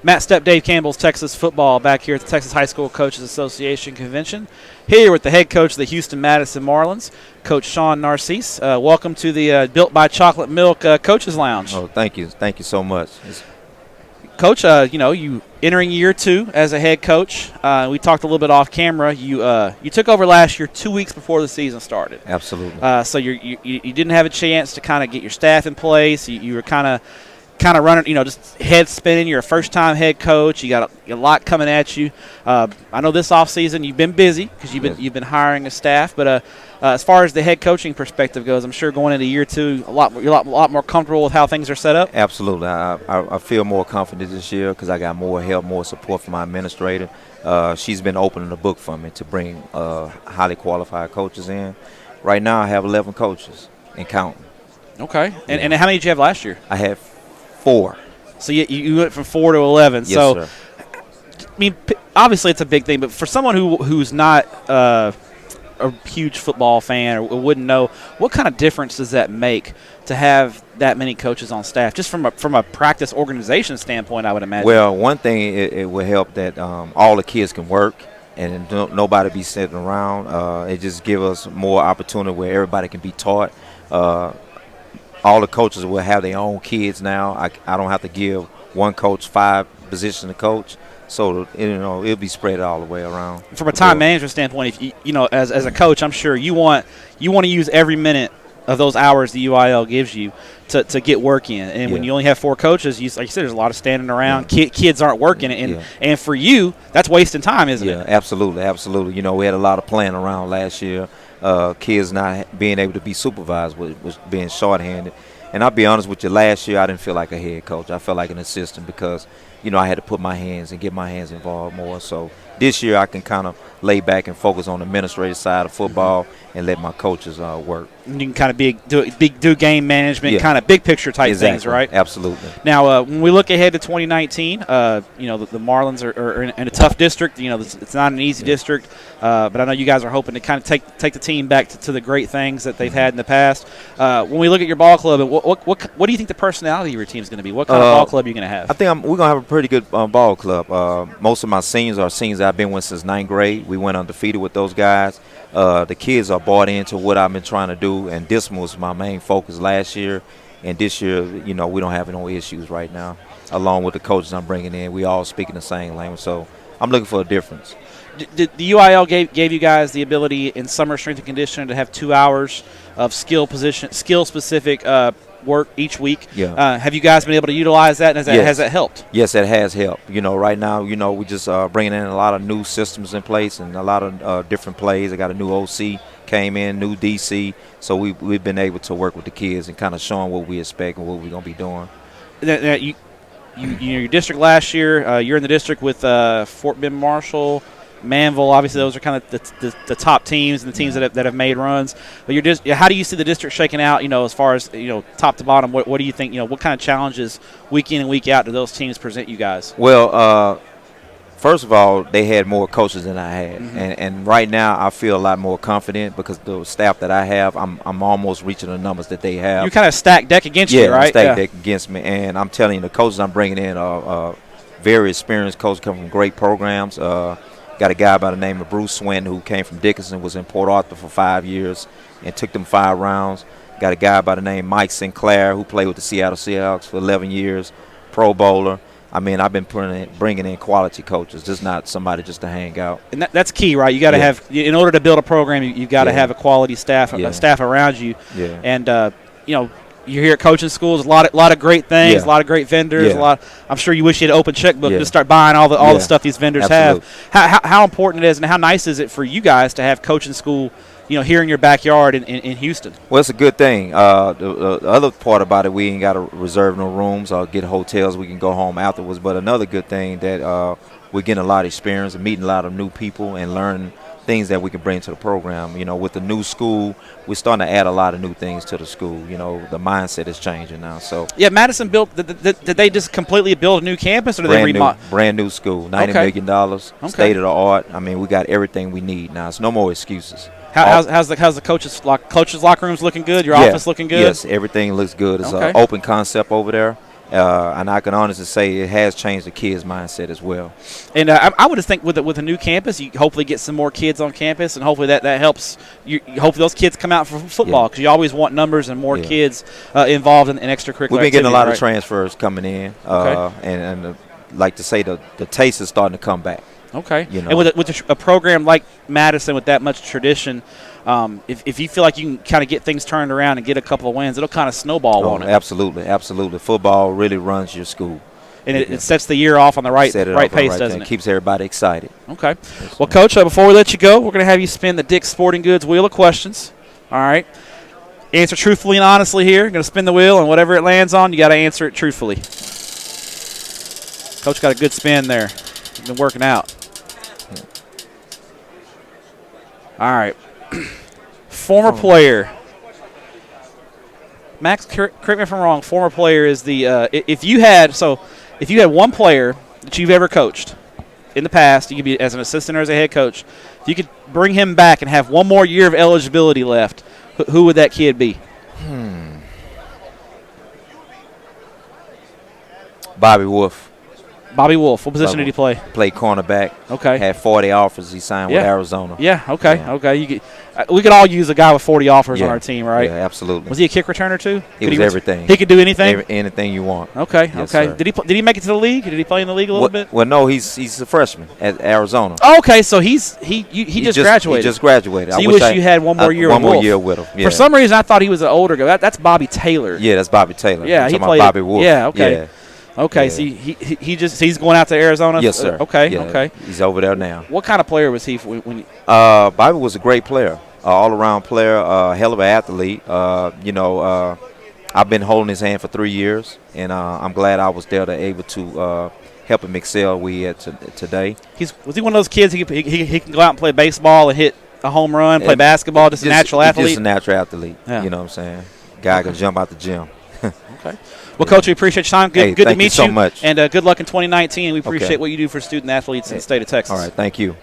Matt Stepp, Dave Campbell's Texas football back here at the Texas High School Coaches Association Convention. Here with the head coach of the Houston Madison Marlins, Coach Shawn Narcisse. Welcome to the Built by Chocolate Milk Coaches Lounge. Oh, thank you. Thank you so much. Coach, you entering year 2 as a head coach. We talked a little bit off camera. You took over last year 2 weeks before the season started. Absolutely. So you didn't have a chance to kind of get your staff in place. You were kind of running, just head spinning. You're a first-time head coach. You got a lot coming at you. I know this offseason you've been busy because you've been hiring a staff. But as far as the head coaching perspective goes, I'm sure going into year 2, you're a lot more comfortable with how things are set up. Absolutely. I feel more confident this year because I got more help, more support from my administrator. She's been opening the book for me to bring highly qualified coaches in. Right now I have 11 coaches and counting. Okay. And how many did you have last year? I had 4. So you went from 4 to 11. Yes, so, sir. I mean, obviously it's a big thing, but for someone who's not a huge football fan or wouldn't know, what kind of difference does that make to have that many coaches on staff, just from a practice organization standpoint, I would imagine? Well, one thing, it will help that all the kids can work and nobody be sitting around. It just gives us more opportunity where everybody can be taught. All the coaches will have their own kids now. I don't have to give one coach 5 positions to coach, so it'll be spread all the way around. From a time management standpoint, if as a coach, I'm sure you want to use every minute of those hours the UIL gives you to get work in. And when you only have 4 coaches, like you said, there's a lot of standing around. Kids aren't working, and for you, that's wasting time, isn't it? Yeah, absolutely, absolutely. We had a lot of playing around last year. Kids not being able to be supervised was being shorthanded. And I'll be honest with you, last year I didn't feel like a head coach. I felt like an assistant because, I had to put my hands and get my hands involved more. So this year I can kind of lay back and focus on the administrative side of football and let my coaches work. And you can kind of do game management, kind of big picture type things, right? Absolutely. Now, when we look ahead to 2019, the Marlins are in a tough district. It's not an easy district, but I know you guys are hoping to kind of take the team back to the great things that they've had in the past. When we look at your ball club, what do you think the personality of your team is going to be? What kind of ball club are you going to have? I think we're going to have a pretty good ball club. Most of my seniors are seniors I've been with since 9th grade. We went undefeated with those guys. The kids are bought into what I've been trying to do, and this was my main focus last year. And this year, we don't have no issues right now. Along with the coaches I'm bringing in, we all speaking the same language. So I'm looking for a difference. Did the UIL gave you guys the ability in summer strength and conditioning to have 2 hours of skill-specific work each week? Yeah. Have you guys been able to utilize that, and has that helped? Yes, it has helped. Right now, we just bringing in a lot of new systems in place and a lot of different plays. I got a new OC came in, new DC, so we've been able to work with the kids and kind of showing what we expect and what we're going to be doing. Now, your district last year, you're in the district with Fort Bend Marshall, Manville. Obviously, those are kind of the top teams and the teams that have made runs. But how do you see the district shaking out? As far as top to bottom, what do you think? What kind of challenges week in and week out do those teams present you guys? Well, first of all, they had more coaches than I had, and right now I feel a lot more confident because the staff that I have, I'm almost reaching the numbers that they have. You kind of stacked deck against you, right? Stacked deck against me, and I'm telling you, the coaches I'm bringing in are very experienced coaches, come from great programs. Got a guy by the name of Bruce Swin who came from Dickinson, was in Port Arthur for 5 years and took them 5 rounds. Got a guy by the name of Mike Sinclair who played with the Seattle Seahawks for 11 years, Pro Bowler. I mean, I've been bringing in quality coaches, just not somebody just to hang out. And that's key, right? You got to have, in order to build a program, you've got to have a quality staff around you. Yeah. And, you're here at coaching schools, a lot of great things, a lot of great vendors. I'm sure you wish you had an open checkbook to start buying all the stuff these vendors have. How important it is, and how nice is it for you guys to have coaching school, here in your backyard in Houston? Well, it's a good thing. The other part about it, we ain't got to reserve no rooms or get hotels. We can go home afterwards. But another good thing that we're getting a lot of experience and meeting a lot of new people and learning things that we can bring to the program. With the new school, we're starting to add a lot of new things to the school. The mindset is changing now. So Madison built. Did they just completely build a new campus, or did they remodel? Brand new school, $90 million, state of the art. I mean, we got everything we need now. It's no more excuses. How's the coaches locker rooms looking good? Your office looking good? Yes, everything looks good. It's an open concept over there. And I can honestly say it has changed the kids' mindset as well. And I would just think with a new campus, you hopefully get some more kids on campus, and hopefully that helps. Hopefully those kids come out for football because you always want numbers and more kids involved in extracurricular. We've been getting a lot right? of transfers coming in, Okay. and like to say the taste is starting to come back. Okay. You know. And with a program like Madison with that much tradition, if you feel like you can kind of get things turned around and get a couple of wins, it'll kind of snowball on it. Absolutely, absolutely. Football really runs your school. And it sets the year off on the right pace, doesn't it? Keeps everybody excited. Okay. Well, Coach, before we let you go, we're going to have you spin the Dick's Sporting Goods Wheel of Questions. All right. Answer truthfully and honestly here. You're going to spin the wheel, and whatever it lands on, you got to answer it truthfully. Coach got a good spin there. He's been working out. All right. Former player. Max, correct me if I'm wrong. Former player is the if you had one player that you've ever coached in the past, you could be as an assistant or as a head coach, if you could bring him back and have one more year of eligibility left, who would that kid be? Bobby Wolf. Bobby Wolf. What position did he play? Played cornerback. Okay. Had 40 offers. He signed with Arizona. Yeah. Okay. Yeah. Okay. We could all use a guy with 40 offers on our team, right? Yeah, absolutely. Was he a kick returner too? He was everything. He could do anything. Anything you want. Okay. Yes, okay. Sir. Did he make it to the league? Did he play in the league a little bit? Well, no. He's a freshman at Arizona. Okay. So he just graduated. He just graduated. So you wish you had one more year. One more year with him. Yeah. For some reason, I thought he was an older guy. That's Bobby Taylor. Yeah, that's Bobby Taylor. Yeah, he played. Bobby Wolf. Yeah. Okay. Yeah. Okay, yeah. so he's going out to Arizona? Yes, sir. Okay, yeah, okay. He's over there now. What kind of player was he when Bobby was a great player, all-around player, hell of an athlete. I've been holding his hand for 3 years, and I'm glad I was there to able to help him excel today. Was he one of those kids he can go out and play baseball and hit a home run, play basketball, just a natural athlete? Just a natural athlete, yeah. You know what I'm saying? Guy can jump out the gym. Okay. Well, Coach, we appreciate your time. Good to meet you. Thank you so much. And good luck in 2019. We appreciate what you do for student athletes in the state of Texas. All right. Thank you.